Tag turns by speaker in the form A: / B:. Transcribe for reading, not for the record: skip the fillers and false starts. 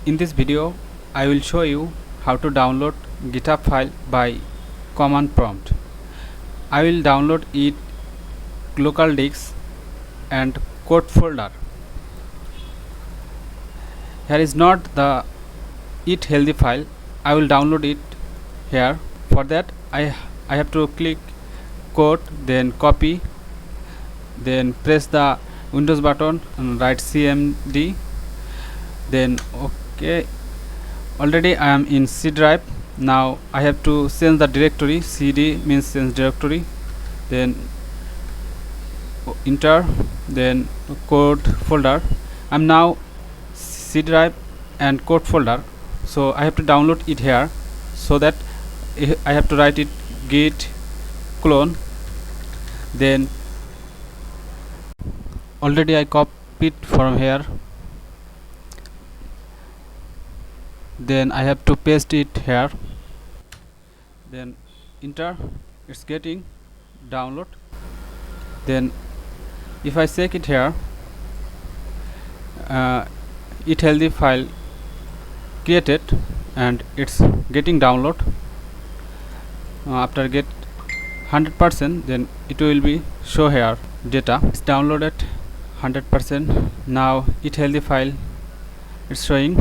A: In this video, I will show you how to download GitHub file by command prompt. I will download it local disk and code folder. Here is not the eat healthy file. I will download it here. For that, I have to click code, then copy, then press the Windows button and write CMD, then okay. Already I am in C drive. Now I have to change the directory. CD means change directory, then enter, then code folder. I'm now C drive and code folder, so I have to download it here. So that I have to write it git clone, then already I copied from here, then I have to paste it here, then enter. It's getting download. Then if I check it here, it healthy file created and it's getting download. After get 100%, then it will be show here data. It's downloaded 100%. Now it healthy file it's showing.